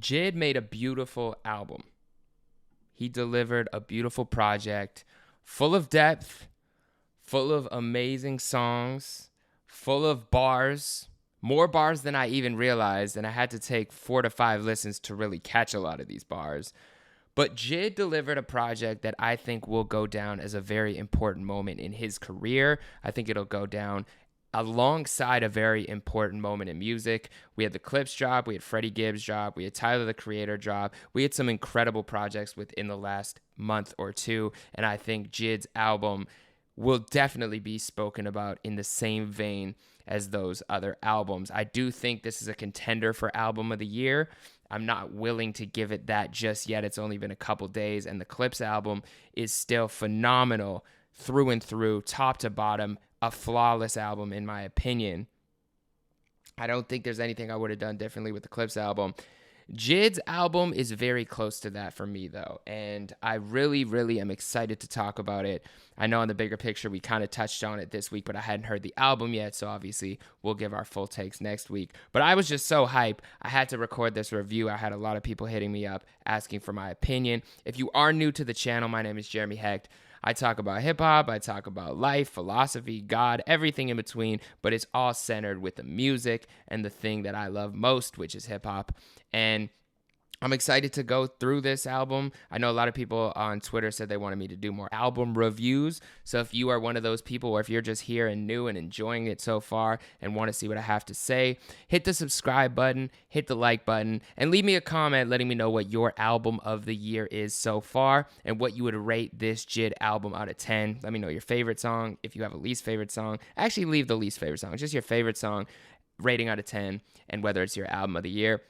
JID made a beautiful album. He delivered a beautiful project full of depth, full of amazing songs, full of bars, more bars than I even realized, and I had to take 4 to 5 listens to really catch a lot of these bars. But JID delivered a project that I think will go down as a very important moment in his career. I think it'll go down alongside a very important moment in music. We had the Clips drop, we had Freddie Gibbs drop, we had Tyler the Creator drop. We had some incredible projects within the last month or two, and I think JID's album will definitely be spoken about in the same vein as those other albums. I do think this is a contender for Album of the Year. I'm not willing to give it that just yet. It's only been a couple days, and the Clips album is still phenomenal through and through, top to bottom, a flawless album in my opinion. I don't think there's anything I would have done differently with the Clips album. JID's album is very close to that for me, though, and I really, really am excited to talk about it. I know in the bigger picture we kind of touched on it this week, but I hadn't heard the album yet, so obviously we'll give our full takes next week. But I was just so hype, I had to record this review. I had a lot of people hitting me up asking for my opinion. If you are new to the channel, my name is Jeremy Hecht. I talk about hip-hop, I talk about life, philosophy, God, everything in between, but it's all centered with the music and the thing that I love most, which is hip-hop. And I'm excited to go through this album. I know a lot of people on Twitter said they wanted me to do more album reviews. So if you are one of those people, or if you're just here and new and enjoying it so far and want to see what I have to say, hit the subscribe button, hit the like button, and leave me a comment letting me know what your album of the year is so far and what you would rate this JID album out of 10. Let me know your favorite song. If you have a least favorite song, actually leave the least favorite song. Just your favorite song, rating out of 10, and whether it's your album of the year.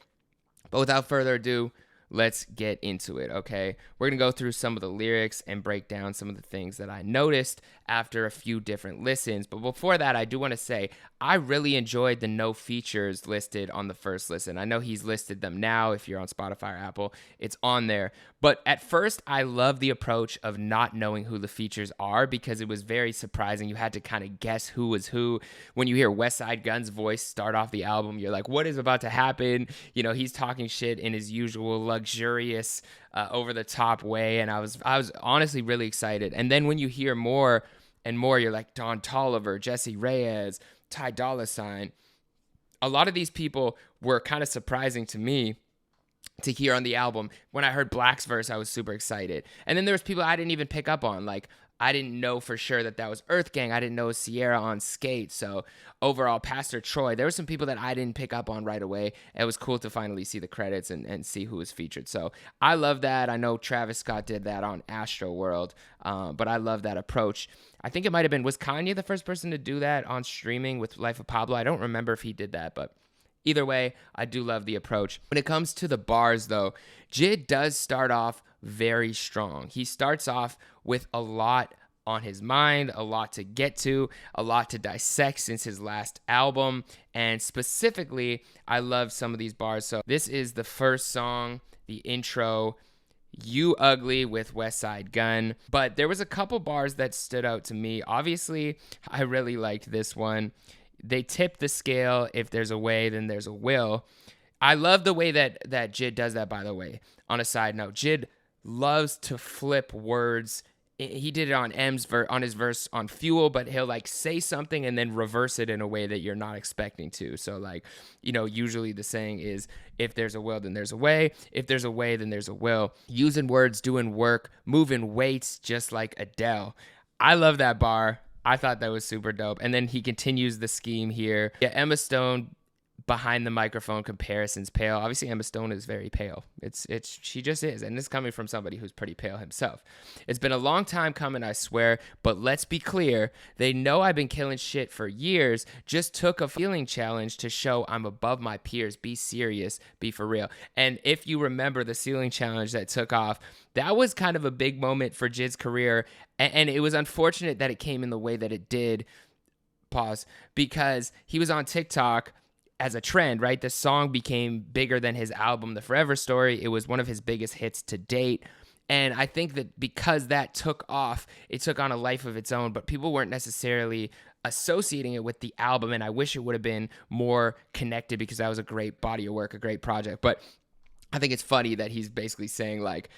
But without further ado, let's get into it, okay? We're going to go through some of the lyrics and break down some of the things that I noticed after a few different listens. But before that, I do want to say I really enjoyed the no features listed on the first listen. I know he's listed them now. If you're on Spotify or Apple, it's on there. But at first, I love the approach of not knowing who the features are because it was very surprising. You had to kind of guess who was who. When you hear Westside Gunn's voice start off the album, you're like, what is about to happen? You know, he's talking shit in his usual luxurious, over-the-top way, and I was honestly really excited. And then when you hear more and more, you're like Don Toliver, Jesse Reyes, Ty Dolla $ign. A lot of these people were kind of surprising to me to hear on the album. When I heard Black's verse, I was super excited. And then there was people I didn't even pick up on. Like, I didn't know for sure that was Earth Gang. I didn't know Sierra on Skate. So overall, Pastor Troy, there were some people that I didn't pick up on right away. It was cool to finally see the credits and see who was featured. So I love that. I know Travis Scott did that on Astro World, but I love that approach. I think it might have been, was Kanye the first person to do that on streaming with Life of Pablo? I don't remember if he did that, but either way, I do love the approach. When it comes to the bars, though, JID does start off very strong. He starts off with a lot on his mind, a lot to get to, a lot to dissect since his last album. And specifically, I love some of these bars. So this is the first song, the intro, You Ugly with Westside Gunn. But there was a couple bars that stood out to me. Obviously, I really liked this one. They tip the scale. If there's a way, then there's a will. I love the way that JID does that, by the way. On a side note, JID loves to flip words. He did it on on his verse on Fuel, but he'll like say something and then reverse it in a way that you're not expecting to. So like, you know, usually the saying is, if there's a will, then there's a way. If there's a way, then there's a will. Using words, doing work, moving weights, just like Adele. I love that bar. I thought that was super dope. And then he continues the scheme here. Yeah, Emma Stone behind the microphone comparisons pale. Obviously, Emma Stone is very pale. She just is. And this is coming from somebody who's pretty pale himself. It's been a long time coming, I swear. But let's be clear. They know I've been killing shit for years. Just took a feeling challenge to show I'm above my peers. Be serious. Be for real. And if you remember the ceiling challenge that took off, that was kind of a big moment for JID's career. And it was unfortunate that it came in the way that it did. Pause. Because he was on TikTok as a trend, right? The song became bigger than his album, The Forever Story. It was one of his biggest hits to date. And I think that because that took off, it took on a life of its own, but people weren't necessarily associating it with the album. And I wish it would have been more connected because that was a great body of work, a great project. But I think it's funny that he's basically saying like,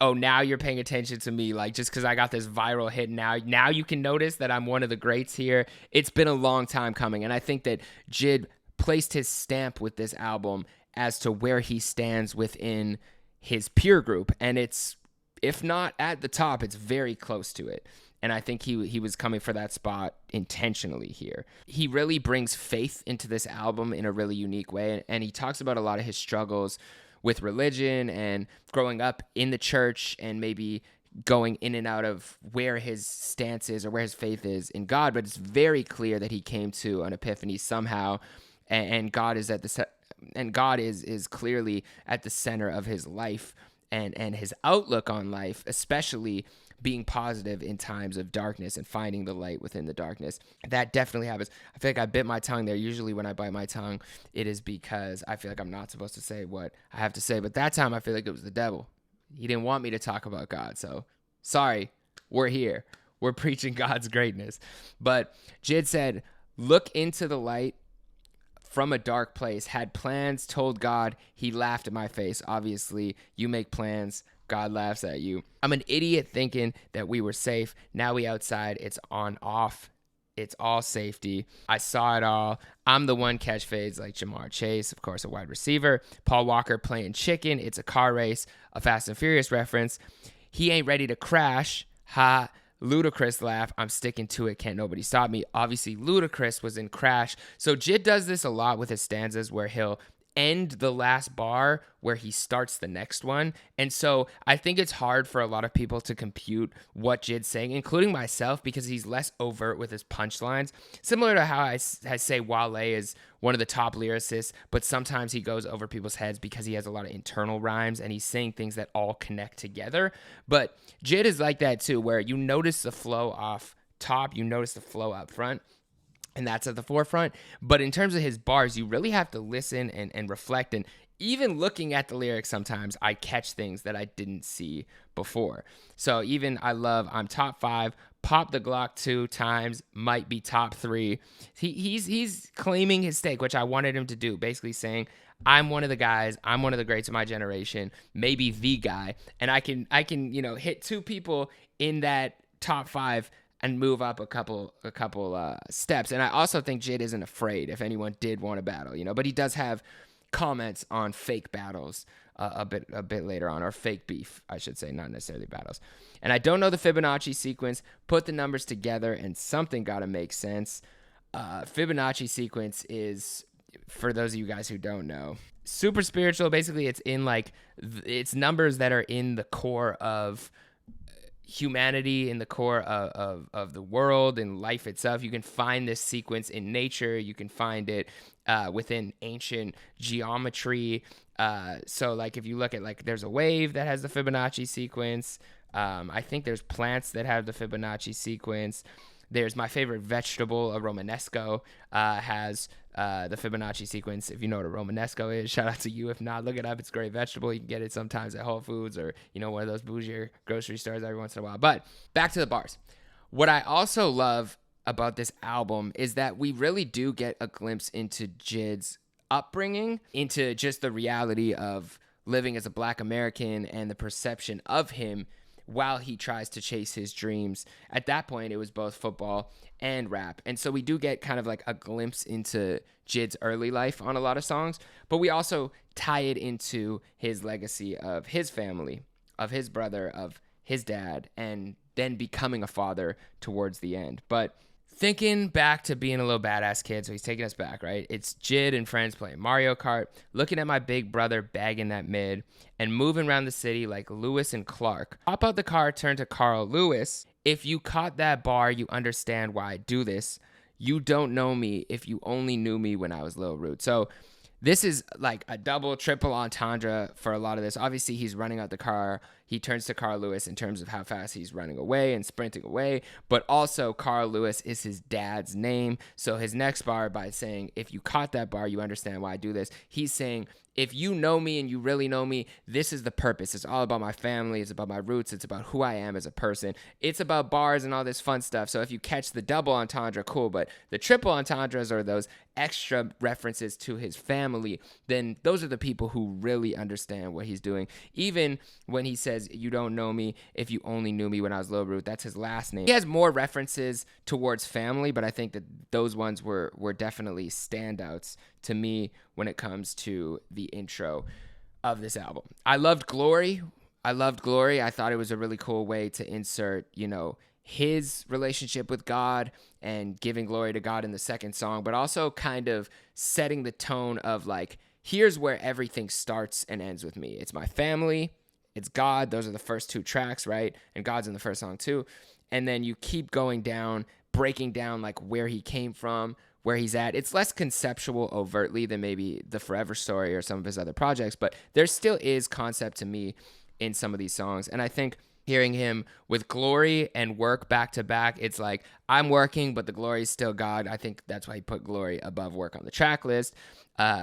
oh, now you're paying attention to me, like just because I got this viral hit now you can notice that I'm one of the greats here. It's been a long time coming, and I think that JID placed his stamp with this album as to where he stands within his peer group, and it's, if not at the top, it's very close to it. And I think he was coming for that spot intentionally here. He really brings faith into this album in a really unique way, and he talks about a lot of his struggles with religion and growing up in the church and maybe going in and out of where his stance is or where his faith is in God. But it's very clear that he came to an epiphany somehow, and God is is clearly at the center of his life and his outlook on life, especially being positive in times of darkness and finding the light within the darkness. That definitely happens. I feel like I bit my tongue there. Usually when I bite my tongue, it is because I feel like I'm not supposed to say what I have to say. But that time I feel like it was the devil. He didn't want me to talk about God. So sorry, we're here. We're preaching God's greatness. But JID said, look into the light from a dark place, had plans, told God, he laughed at my face. Obviously, you make plans, God laughs at you. I'm an idiot thinking that we were safe. Now we outside, it's on off. It's all safety. I saw it all. I'm the one catch fades like Jamar Chase, of course, a wide receiver. Paul Walker playing chicken. It's a car race, a Fast and Furious reference. He ain't ready to crash. Ha. Ludacris laugh. I'm sticking to it. Can't nobody stop me. Obviously, Ludacris was in Crash. So JID does this a lot with his stanzas where he'll end the last bar where he starts the next one. And so I think it's hard for a lot of people to compute what JID's saying, including myself, because he's less overt with his punchlines. Similar to how I say Wale is one of the top lyricists, but sometimes he goes over people's heads because he has a lot of internal rhymes and he's saying things that all connect together. But JID is like that too, where you notice the flow off top, you notice the flow up front, and that's at the forefront. But in terms of his bars, you really have to listen and reflect. And even looking at the lyrics, sometimes I catch things that I didn't see before. So even I'm top 5, pop the Glock 2 times, might be top 3. He's claiming his stake, which I wanted him to do, basically saying, I'm one of the guys, I'm one of the greats of my generation, maybe the guy. And I can, hit 2 people in that top 5 and move up a couple steps. And I also think JID isn't afraid if anyone did want to battle, but he does have comments on fake battles a bit later on, or fake beef, I should say, not necessarily battles. And I don't know the Fibonacci sequence. Put the numbers together and something got to make sense. Fibonacci sequence is, for those of you guys who don't know, super spiritual. Basically, it's in it's numbers that are in the core of humanity, in the core of the world and life itself. You can find this sequence in nature. You can find it within ancient geometry. So if you look at there's a wave that has the Fibonacci sequence. I think there's plants that have the Fibonacci sequence. There's my favorite vegetable, a Romanesco, has the Fibonacci sequence. If you know what a Romanesco is, shout out to you. If not, look it up. It's a great vegetable. You can get it sometimes at Whole Foods or, one of those bougie grocery stores every once in a while. But back to the bars. What I also love about this album is that we really do get a glimpse into JID's upbringing, into just the reality of living as a Black American and the perception of him while he tries to chase his dreams. At that point, it was both football and rap. And so we do get kind of a glimpse into JID's early life on a lot of songs, but we also tie it into his legacy of his family, of his brother, of his dad, and then becoming a father towards the end. But thinking back to being a little badass kid, so he's taking us back, right? It's JID and friends playing Mario Kart, looking at my big brother bagging that mid, and moving around the city like Lewis and Clark. Hop out the car, turn to Carl Lewis. If you caught that bar, you understand why I do this. You don't know me if you only knew me when I was Lil Rude. So this is a double, triple entendre for a lot of this. Obviously, he's running out the car. He turns to Carl Lewis in terms of how fast he's running away and sprinting away. But also, Carl Lewis is his dad's name. So his next bar, by saying, if you caught that bar, you understand why I do this. He's saying, if you know me and you really know me, this is the purpose. It's all about my family. It's about my roots. It's about who I am as a person. It's about bars and all this fun stuff. So if you catch the double entendre, cool. But the triple entendres are those extra references to his family, then those are the people who really understand what he's doing. Even when he says, you don't know me if you only knew me when I was Lil Root, that's his last name. He has more references towards family, but I think that those ones were definitely standouts to me when it comes to the intro of this album. I loved Glory. I thought it was a really cool way to insert, his relationship with God and giving glory to God in the second song, but also kind of setting the tone of like, here's where everything starts and ends with me. It's my family, it's God. Those are the first two tracks, right? And God's in the first song too. And then you keep going down, breaking down like where he came from, where he's at. It's less conceptual overtly than maybe The Forever Story or some of his other projects, but there still is concept to me in some of these songs. And I think hearing him with Glory and Work back to back, it's like, I'm working, but the glory is still God. I think that's why he put Glory above Work on the track list.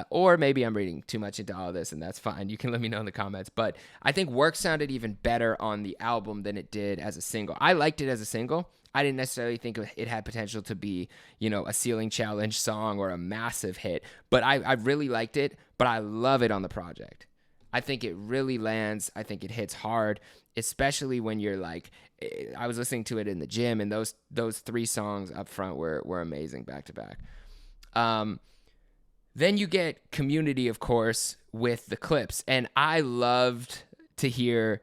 Or maybe I'm reading too much into all of this, and that's fine. You can let me know in the comments. But I think Work sounded even better on the album than it did as a single. I liked it as a single. I didn't necessarily think it had potential to be, a ceiling challenge song or a massive hit. But I really liked it, but I love it on the project. I think it really lands. I think it hits hard, especially when you're like, I was listening to it in the gym, and those three songs up front were amazing back to back. Then you get Community, of course, with the clips, and I loved to hear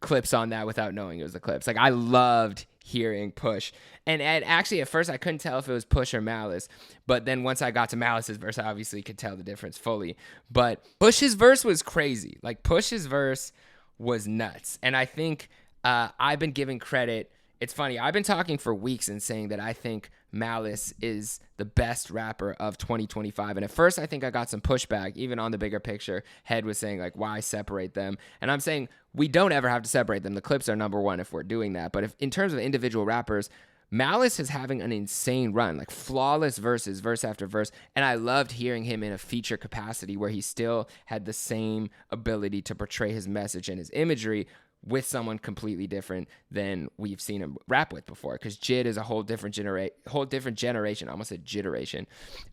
clips on that without knowing it was the clips. Like, I loved hearing Push, and actually at first I couldn't tell if it was Push or Malice, but then once I got to Malice's verse, I obviously could tell the difference fully. But Push's verse was crazy. Like, Push's verse was nuts, and I think I've been giving credit. It's funny, I've been talking for weeks and saying that I think Malice is the best rapper of 2025. And at first, I think I got some pushback, even on the bigger picture. Head was saying, like, why separate them? And I'm saying we don't ever have to separate them. The clips are number one if we're doing that. But if in terms of individual rappers, Malice is having an insane run, like flawless verses, verse after verse. And I loved hearing him in a feature capacity where he still had the same ability to portray his message and his imagery with someone completely different than we've seen him rap with before. Because JID is a whole different generation. I almost said jitteration.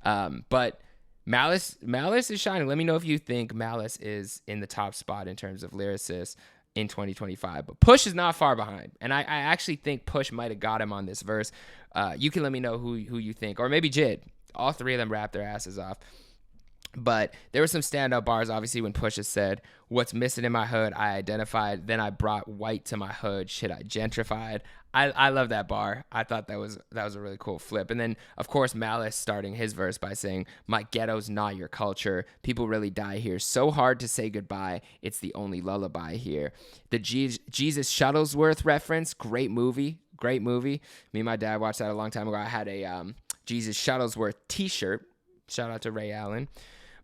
But Malice is shining. Let me know if you think Malice is in the top spot in terms of lyricists in 2025. But Push is not far behind. And I actually think Push might have got him on this verse. You can let me know who you think. Or maybe JID. All three of them rap their asses off. But there were some standout bars, obviously, when Pusha said, what's missing in my hood, I identified. Then I brought white to my hood. Shit, I gentrified. I love that bar. I thought that was a really cool flip. And then, of course, Malice starting his verse by saying, my ghetto's not your culture. People really die here. So hard to say goodbye. It's the only lullaby here. The Jesus Shuttlesworth reference, great movie. Me and my dad watched that a long time ago. I had a Jesus Shuttlesworth t-shirt. Shout out to Ray Allen.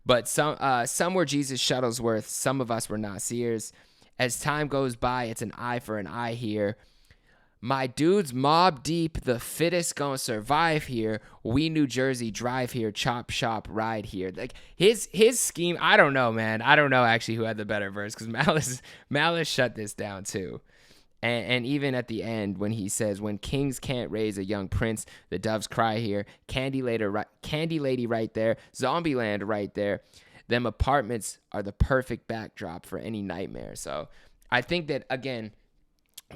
But some were Jesus Shuttlesworth. Some of us were Nasir's. As time goes by, it's an eye for an eye here. My dudes mob deep, the fittest gonna survive here. We New Jersey drive here, chop shop ride here. Like his scheme, I don't know, man. I don't know actually who had the better verse, because Malice shut this down too. And even at the end when he says, when kings can't raise a young prince, the doves cry here. Candy lady right there. Zombieland right there. Them apartments are the perfect backdrop for any nightmare. So I think that, again,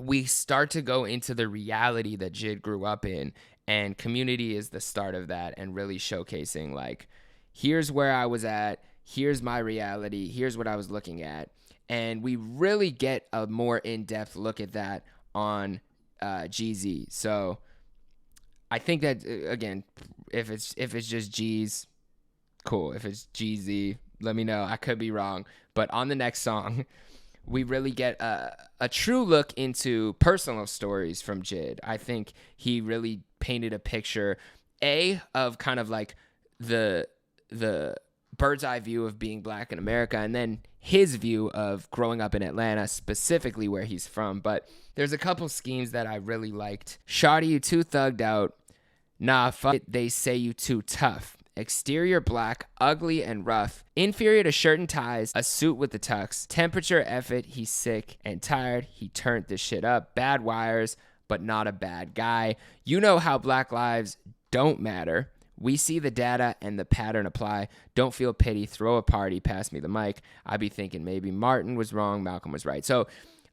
we start to go into the reality that JID grew up in, and Community is the start of that, and really showcasing, like, here's where I was at, here's my reality, here's what I was looking at. And we really get a more in-depth look at that on GZ. So I think that, again, if it's just G's, cool. If it's GZ, let me know. I could be wrong. But on the next song, we really get a true look into personal stories from JID. I think he really painted a picture, of kind of like the bird's eye view of being black in America, and then his view of growing up in Atlanta, specifically where he's from. But there's a couple schemes that I really liked. Shawty, you too thugged out. Nah, fuck it, they say you too tough. Exterior black, ugly and rough. Inferior to shirt and ties, a suit with the tux. Temperature effort, he's sick and tired. He turned this shit up. Bad wires, but not a bad guy. You know how Black lives don't matter. We see the data and the pattern apply. Don't feel pity. Throw a party. Pass me the mic. I be thinking maybe Martin was wrong. Malcolm was right. So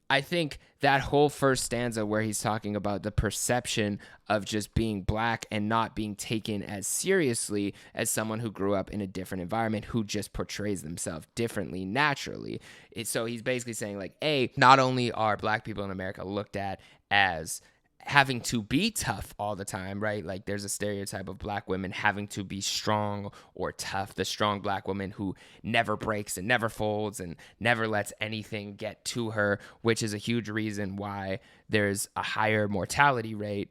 I think that whole first stanza where he's talking about the perception of just being black and not being taken as seriously as someone who grew up in a different environment, who just portrays themselves differently naturally. So he's basically saying like, not only are black people in America looked at as having to be tough all the time, right? Like there's a stereotype of black women having to be strong or tough, the strong black woman who never breaks and never folds and never lets anything get to her, which is a huge reason why there's a higher mortality rate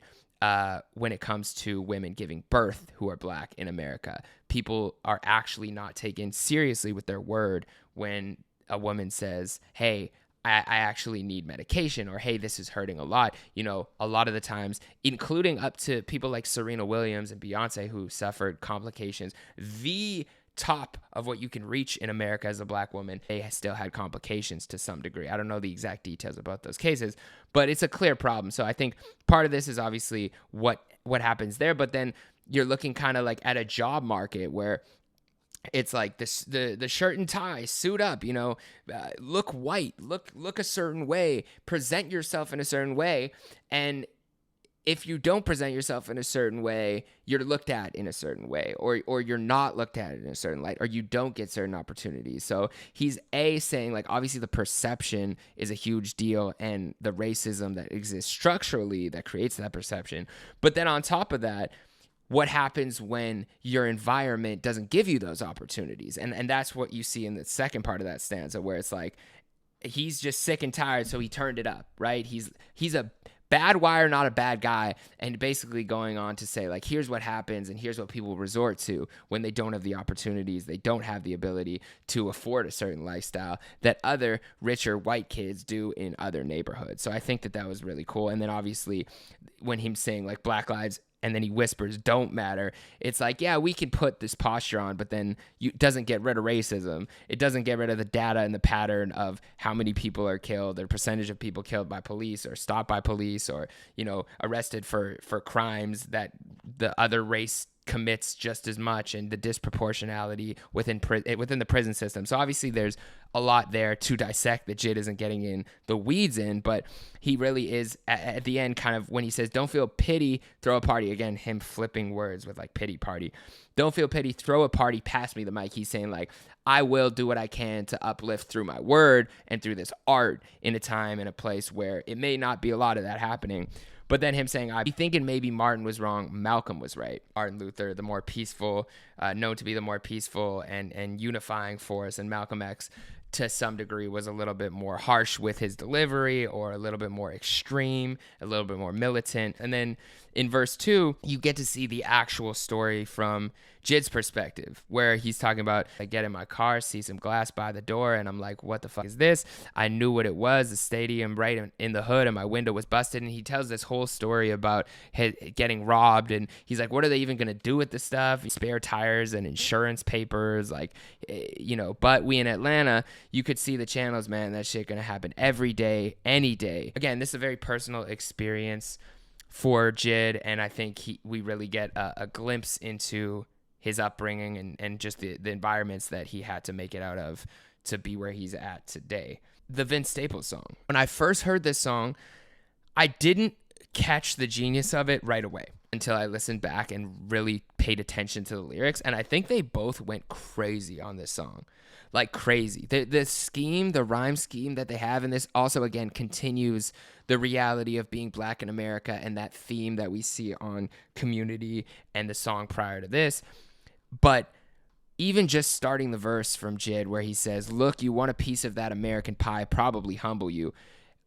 when it comes to women giving birth who are black in America. People are actually not taken seriously with their word when a woman says, hey, I actually need medication, or hey, this is hurting a lot. You know, a lot of the times, including up to people like Serena Williams and Beyonce who suffered complications, the top of what you can reach in America as a black woman, they still had complications to some degree. I don't know the exact details about those cases, but it's a clear problem. So I think part of this is obviously what happens there, but then you're looking kind of like at a job market where it's like this, the shirt and tie, suit up, you know, look white, look a certain way, present yourself in a certain way. And if you don't present yourself in a certain way, you're looked at in a certain way, or you're not looked at in a certain light, or you don't get certain opportunities. So he's saying like, obviously the perception is a huge deal and the racism that exists structurally that creates that perception. But then on top of that, what happens when your environment doesn't give you those opportunities? And that's what you see in the second part of that stanza, where it's like, he's just sick and tired, so he turned it up, right? He's a bad wire, not a bad guy, and basically going on to say, like, here's what happens and here's what people resort to when they don't have the opportunities, they don't have the ability to afford a certain lifestyle that other richer white kids do in other neighborhoods. So I think that was really cool. And then obviously when him saying like Black lives, and then he whispers, don't matter. It's like, yeah, we can put this posture on, but then it doesn't get rid of racism. It doesn't get rid of the data and the pattern of how many people are killed, or percentage of people killed by police or stopped by police, or, you know, arrested for crimes that the other race commits just as much, and the disproportionality within the prison system. So obviously there's a lot there to dissect that JID isn't getting in the weeds in, but he really is at the end, kind of when he says, don't feel pity, throw a party. Again, him flipping words with like pity party. Don't feel pity, throw a party, pass me the mic. He's saying like, I will do what I can to uplift through my word and through this art in a time and a place where it may not be a lot of that happening. But then him saying, I'd be thinking maybe Martin was wrong, Malcolm was right. Martin Luther, the more peaceful, known to be the more peaceful and unifying force, and Malcolm X, to some degree, was a little bit more harsh with his delivery, or a little bit more extreme, a little bit more militant. And then in verse 2, you get to see the actual story from JID's perspective, where he's talking about, I get in my car, see some glass by the door, and I'm like, what the fuck is this? I knew what it was, the stadium right in the hood, and my window was busted. And he tells this whole story about getting robbed, and he's like, what are they even going to do with this stuff? Spare tires and insurance papers, like, you know. But we in Atlanta, you could see the channels, man, that shit going to happen every day, any day. Again, this is a very personal experience for JID, and I think we really get a glimpse into his upbringing and just the environments that he had to make it out of to be where he's at today. The Vince Staples song. When I first heard this song, I didn't catch the genius of it right away until I listened back and really paid attention to the lyrics. And I think they both went crazy on this song. Like crazy. The scheme, the rhyme scheme that they have in this also, again, continues the reality of being black in America and that theme that we see on Community and the song prior to this. But even just starting the verse from JID where he says, look, you want a piece of that American pie, probably humble you.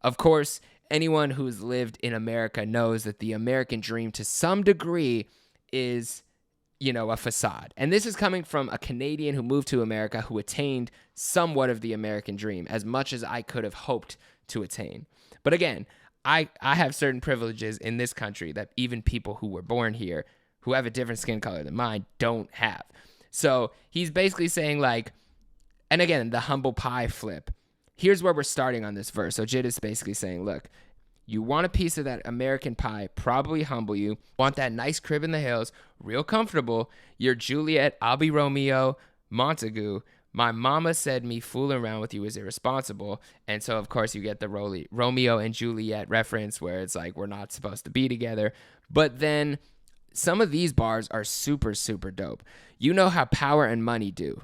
Of course, anyone who's lived in America knows that the American dream to some degree is, you know, a facade. And this is coming from a Canadian who moved to America, who attained somewhat of the American dream, as much as I could have hoped to attain. But again, I have certain privileges in this country that even people who were born here who have a different skin color than mine don't have. So he's basically saying like, and again, the humble pie flip. Here's where we're starting on this verse. So JID is basically saying, look, you want a piece of that American pie, probably humble you, want that nice crib in the hills, real comfortable. You're Juliet, I'll be Romeo, Montague. My mama said me fooling around with you is irresponsible. And so, of course, you get the Romeo and Juliet reference where it's like, we're not supposed to be together. But then some of these bars are super, super dope. You know how power and money do.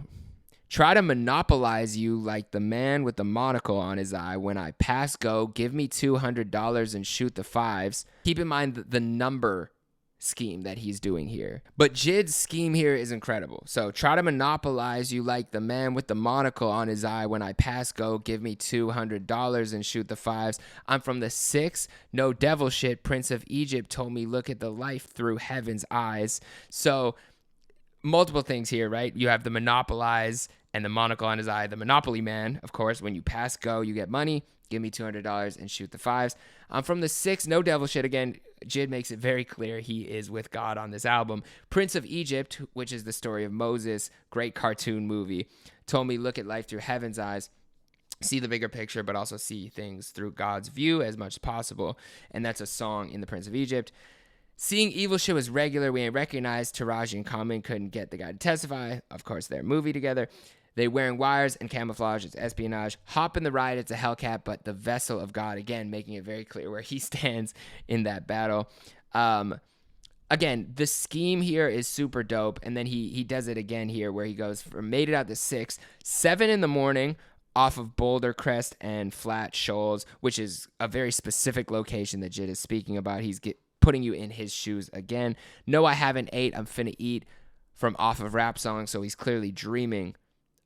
Try to monopolize you like the man with the monocle on his eye. When I pass go, give me $200 and shoot the fives. Keep in mind the number scheme that he's doing here. But JID's scheme here is incredible. So try to monopolize you like the man with the monocle on his eye. When I pass go, give me $200 and shoot the fives. I'm from the 6, no devil shit. Prince of Egypt told me look at the life through heaven's eyes. So multiple things here, right? You have the monopolize and the monocle on his eye. The monopoly man, of course, when you pass go, you get money. Give me $200 and shoot the fives. I'm from the 6, no devil shit. Again, JID makes it very clear he is with God on this album. Prince of Egypt, which is the story of Moses, great cartoon movie, told me look at life through heaven's eyes. See the bigger picture, but also see things through God's view as much as possible. And that's a song in the Prince of Egypt. Seeing evil shit was regular. We ain't recognized. Taraji and Common couldn't get the guy to testify. Of course, they're movie together. They wearing wires and camouflage. It's espionage. Hop in the ride. It's a Hellcat, but the vessel of God. Again, making it very clear where he stands in that battle. Again, the scheme here is super dope. And then he does it again here where he goes from made it out to 6, 7 in the morning off of Boulder Crest and Flat Shoals, which is a very specific location that JID is speaking about. He's putting you in his shoes again. No, I haven't ate. I'm finna eat from off of rap song. So he's clearly dreaming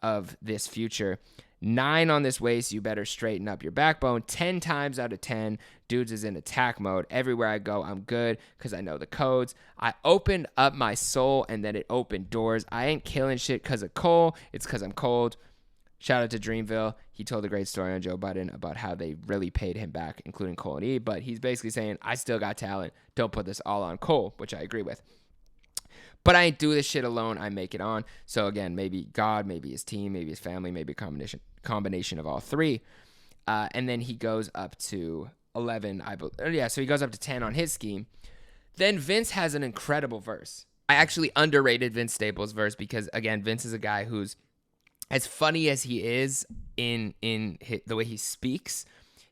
of this future. 9 on this waist, you better straighten up your backbone. 10 times out of 10, dudes is in attack mode. Everywhere I go, I'm good because I know the codes. I opened up my soul and then it opened doors. I ain't killing shit because of coal. It's because I'm cold. Shout out to Dreamville. He told a great story on Joe Budden about how they really paid him back, including Cole and E. But he's basically saying, I still got talent. Don't put this all on Cole, which I agree with. But I ain't do this shit alone. I make it on. So again, maybe God, maybe his team, maybe his family, maybe a combination of all three. And then he goes up to 11. So he goes up to 10 on his scheme. Then Vince has an incredible verse. I actually underrated Vince Staples' verse because, again, Vince is a guy who's as funny as he is in the way he speaks.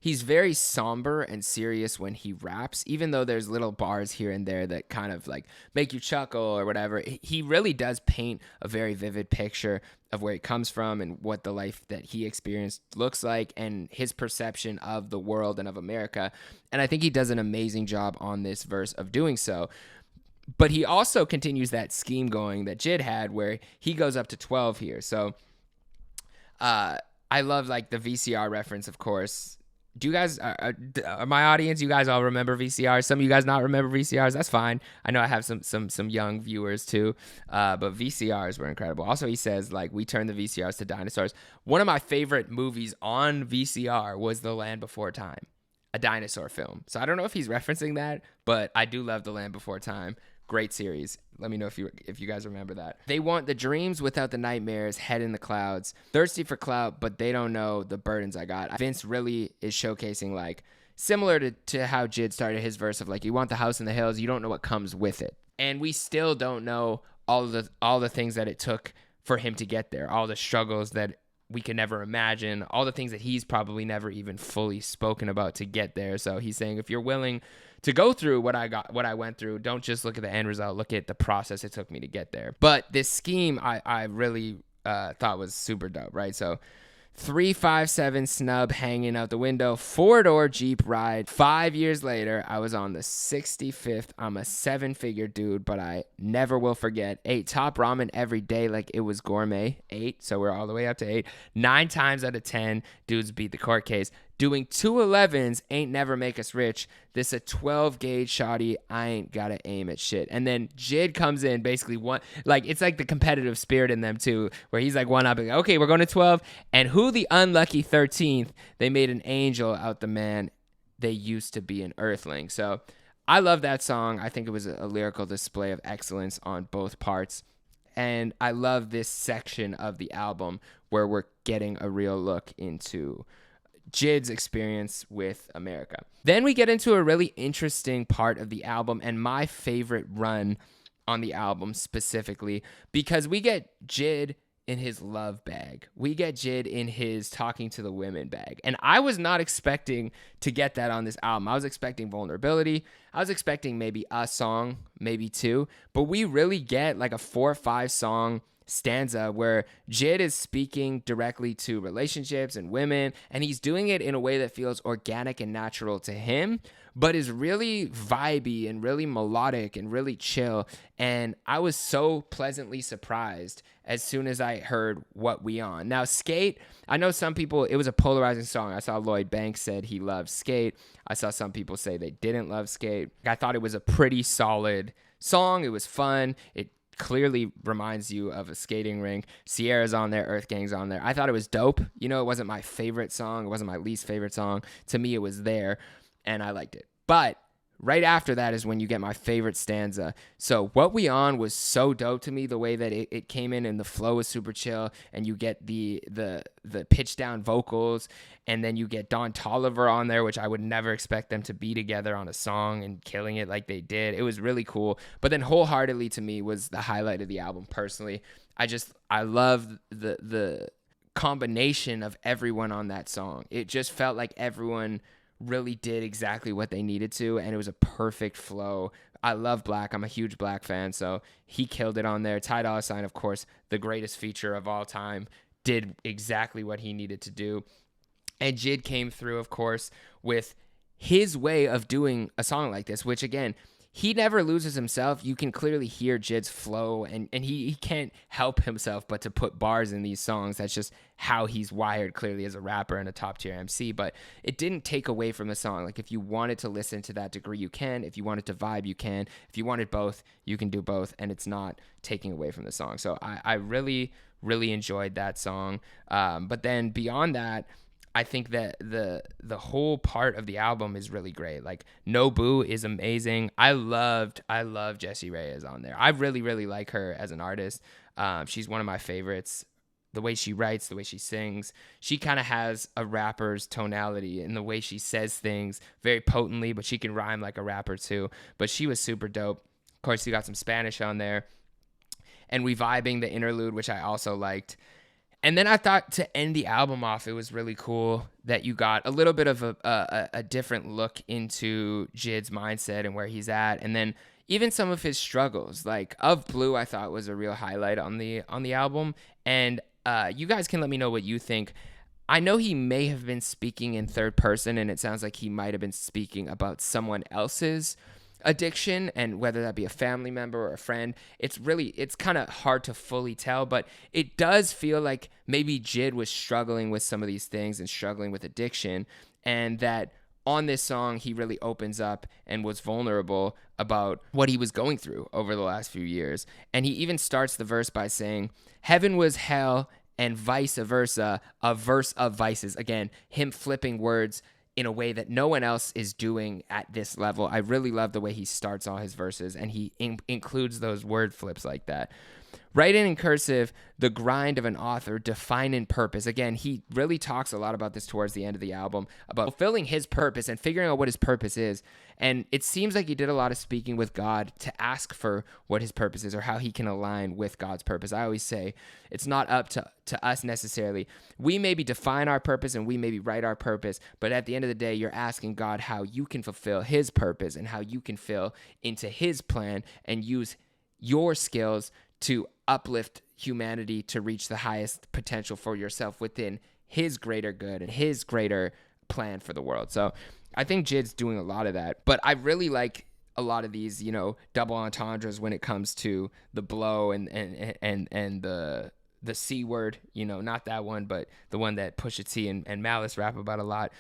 He's very somber and serious when he raps, even though there's little bars here and there that kind of like make you chuckle or whatever. He really does paint a very vivid picture of where he comes from and what the life that he experienced looks like and his perception of the world and of America. And I think he does an amazing job on this verse of doing so. But he also continues that scheme going that JID had where he goes up to 12 here. So I love like the VCR reference, of course. Do you guys, my audience, you guys all remember VCRs? Some of you guys not remember VCRs. That's fine. I know I have some young viewers too, but VCRs were incredible. Also, he says, like, we turned the VCRs to dinosaurs. One of my favorite movies on VCR was The Land Before Time, a dinosaur film. So I don't know if he's referencing that, but I do love The Land Before Time. Great series. Let me know if you guys remember that. They want the dreams without the nightmares, head in the clouds. Thirsty for clout, but they don't know the burdens I got. Vince really is showcasing, like, similar to how JID started his verse of, like, you want the house in the hills, you don't know what comes with it. And we still don't know all the things that it took for him to get there, all the struggles that we could never imagine, all the things that he's probably never even fully spoken about to get there. So he's saying, if you're willing to go through what I went through, don't just look at the end result, look at the process it took me to get there. But this scheme I really thought was super dope, right? So 357 snub hanging out the window, 4-door Jeep ride. 5 years later, I was on the 65th. I'm a 7-figure dude, but I never will forget. 8 top ramen every day like it was gourmet. 8, so we're all the way up to 8. 9 times out of 10, dudes beat the court case. Doing 211s ain't never make us rich. This a 12 gauge shotty. I ain't gotta aim at shit. And then JID comes in basically it's like the competitive spirit in them too, where he's like one up and like, okay, we're going to 12. And who the unlucky 13th? They made an angel out the man. They used to be an earthling. So I love that song. I think it was a lyrical display of excellence on both parts. And I love this section of the album where we're getting a real look into JID's experience with America. Then we get into a really interesting part of the album and my favorite run on the album specifically, because we get JID in his love bag. We get JID in his talking to the women bag. And I was not expecting to get that on this album. I was expecting vulnerability. I was expecting maybe a song, maybe two, but we really get like a 4 or 5 song stanza where JID is speaking directly to relationships and women, and he's doing it in a way that feels organic and natural to him, but is really vibey and really melodic and really chill. And I was so pleasantly surprised as soon as I heard What We On. Now, Skate, I know some people, it was a polarizing song. I saw Lloyd Banks said he loved Skate. I saw some people say they didn't love Skate. I thought it was a pretty solid song. It was fun. It clearly reminds you of a skating rink. Sierra's on there, Earth Gang's on there. I thought it was dope. You know, it wasn't my favorite song. It wasn't my least favorite song. To me, it was there, and I liked it. But right after that is when you get my favorite stanza. So What We On was so dope to me, the way that it came in and the flow was super chill, and you get the pitch down vocals, and then you get Don Toliver on there, which I would never expect them to be together on a song and killing it like they did. It was really cool. But then Wholeheartedly to me was the highlight of the album personally. I love the combination of everyone on that song. It just felt like everyone really did exactly what they needed to, and it was a perfect flow. I love Black. I'm a huge Black fan, so he killed it on there. Ty Dolla $ign, of course, the greatest feature of all time, did exactly what he needed to do. And JID came through, of course, with his way of doing a song like this, which, again, he never loses himself. You can clearly hear JID's flow, and he can't help himself but to put bars in these songs. That's just how he's wired, clearly, as a rapper and a top-tier MC. But it didn't take away from the song. Like, if you wanted to listen to that degree, you can. If you wanted to vibe, you can. If you wanted both, you can do both, and it's not taking away from the song. So I really, really enjoyed that song. But then beyond that, I think that the whole part of the album is really great. Like, No Boo is amazing. I love Jessie Reyez on there. I really, really like her as an artist. She's one of my favorites. The way she writes, the way she sings, she kind of has a rapper's tonality in the way she says things very potently, but she can rhyme like a rapper too. But she was super dope. Of course, you got some Spanish on there. And Reviving, the interlude, which I also liked. And then I thought to end the album off, it was really cool that you got a little bit of a different look into JID's mindset and where he's at. And then even some of his struggles, like Of Blue, I thought was a real highlight on the album. And you guys can let me know what you think. I know he may have been speaking in third person, and it sounds like he might have been speaking about someone else's addiction, and whether that be a family member or a friend, it's kind of hard to fully tell, but it does feel like maybe JID was struggling with some of these things and struggling with addiction, and that on this song he really opens up and was vulnerable about what he was going through over the last few years. And he even starts the verse by saying, "Heaven was hell and vice versa, a verse of vices." Again, him flipping words in a way that no one else is doing at this level. I really love the way he starts all his verses, and he includes those word flips like that. Writing in cursive, the grind of an author, defining purpose. Again, he really talks a lot about this towards the end of the album, about fulfilling his purpose and figuring out what his purpose is. And it seems like he did a lot of speaking with God to ask for what his purpose is or how he can align with God's purpose. I always say it's not up to us necessarily. We maybe define our purpose and we maybe write our purpose, but at the end of the day, you're asking God how you can fulfill his purpose and how you can fill into his plan and use your skills to uplift humanity to reach the highest potential for yourself within his greater good and his greater plan for the world. So I think JID's doing a lot of that, but I really like a lot of these, double entendres when it comes to the blow and the C word, not that one, but the one that Pusha T and Malice rap about a lot.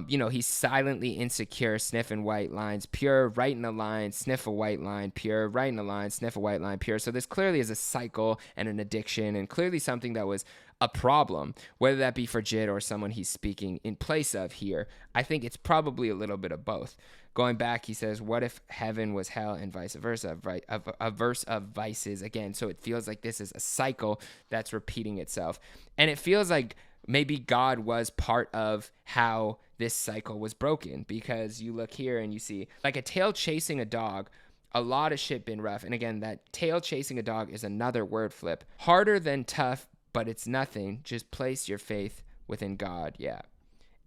He's silently insecure, sniffing white lines, pure, writing a line, sniff a white line, pure, writing a line, sniff a white line, pure. So this clearly is a cycle and an addiction, and clearly something that was a problem, whether that be for JID or someone he's speaking in place of here. I think it's probably a little bit of both. Going back, he says, what if heaven was hell and vice versa? Right? A verse of vices again. So it feels like this is a cycle that's repeating itself. And it feels like maybe God was part of how this cycle was broken, because you look here and you see like a tail chasing a dog. A lot of shit been rough. And again, that tail chasing a dog is another word flip. Harder than tough, but it's nothing. Just place your faith within God. Yeah.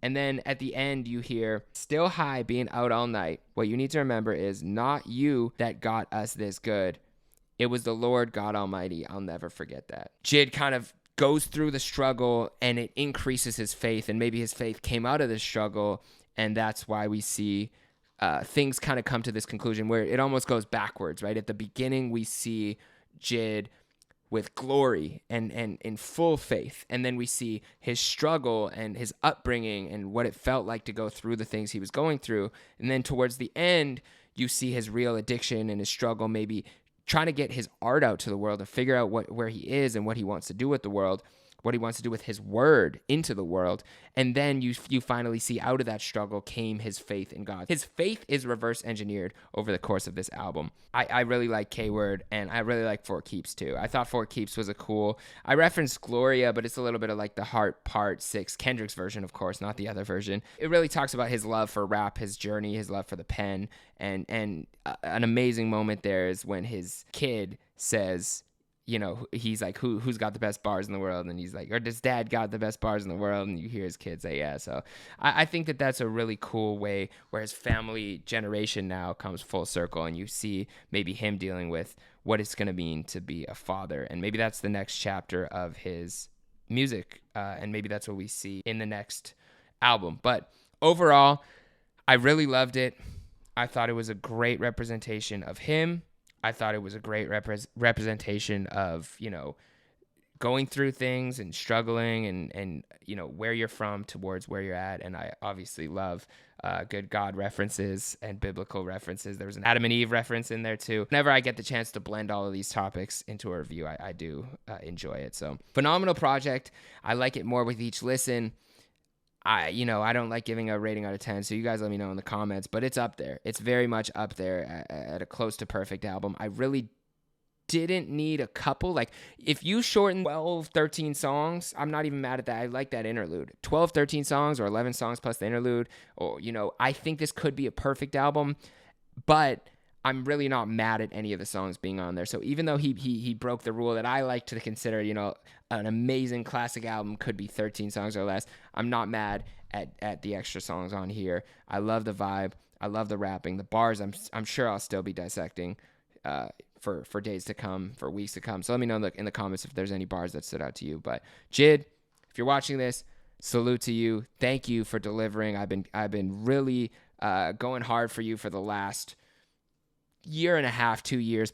And then at the end, you hear, still high, being out all night. What you need to remember is not you that got us this good. It was the Lord God Almighty. I'll never forget that. JID kind of goes through the struggle and it increases his faith. And maybe his faith came out of the struggle. And that's why we see things kind of come to this conclusion where it almost goes backwards, right? At the beginning, we see JID with glory and in full faith. And then we see his struggle and his upbringing and what it felt like to go through the things he was going through. And then towards the end, you see his real addiction and his struggle, maybe trying to get his art out to the world and figure out where he is and what he wants to do with the world, what he wants to do with his word into the world. And then you finally see out of that struggle came his faith in God. His faith is reverse engineered over the course of this album. I really like K-Word, and I really like Fort Keeps too. I thought Fort Keeps was I referenced Gloria, but it's a little bit of like the Heart Part 6, Kendrick's version, of course, not the other version. It really talks about his love for rap, his journey, his love for the pen, and an amazing moment there is when his kid says, you know, he's like, who's got the best bars in the world? And he's like, or does dad got the best bars in the world? And you hear his kid say, yeah. So I think that that's a really cool way where his family generation now comes full circle, and you see maybe him dealing with what it's going to mean to be a father. And maybe that's the next chapter of his music. And maybe that's what we see in the next album. But overall, I really loved it. I thought it was a great representation of him. I thought it was a great representation of, you know, going through things and struggling and, you know, where you're from towards where you're at. And I obviously love good God references and biblical references. There was an Adam and Eve reference in there too. Whenever I get the chance to blend all of these topics into a review, I do enjoy it. So phenomenal project. I like it more with each listen. I don't like giving a rating out of 10, so you guys let me know in the comments, but it's up there. It's very much up there at a close to perfect album. I really didn't need a couple. Like, if you shorten 12, 13 songs, I'm not even mad at that. I like that interlude. 12, 13 songs or 11 songs plus the interlude, or, you know, I think this could be a perfect album, but I'm really not mad at any of the songs being on there. So even though he broke the rule that I like to consider, you know, an amazing classic album could be 13 songs or less, I'm not mad at the extra songs on here. I love the vibe. I love the rapping. The bars, I'm sure I'll still be dissecting for days to come, for weeks to come. So let me know in the comments if there's any bars that stood out to you. But JID, if you're watching this, salute to you. Thank you for delivering. I've been really going hard for you for the last year and a half, 2 years,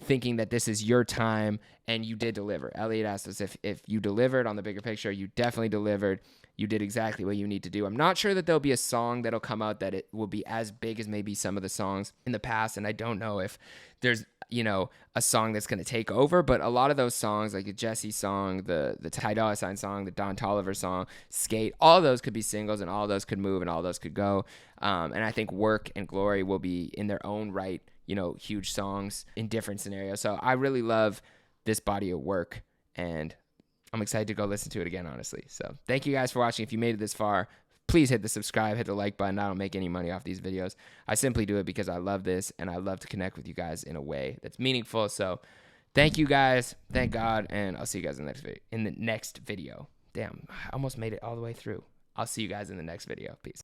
thinking that this is your time, and you did deliver. Elliot asked us if you delivered on the bigger picture. You definitely delivered. You did exactly what you need to do. I'm not sure that there'll be a song that'll come out that it will be as big as maybe some of the songs in the past, and I don't know if there's, you know, a song that's going to take over, but a lot of those songs, like the Jesse song, the Ty Dolla $ign song, the Don Toliver song, Skate, all of those could be singles, and all of those could move, and all of those could go. And I think Work and Glory will be in their own right, you know, huge songs in different scenarios. So I really love this body of work, and I'm excited to go listen to it again, honestly. So thank you guys for watching. If you made it this far, please hit the subscribe, hit the like button. I don't make any money off these videos. I simply do it because I love this, and I love to connect with you guys in a way that's meaningful. So thank you guys. Thank God. And I'll see you guys in the next video. Damn, I almost made it all the way through. I'll see you guys in the next video. Peace.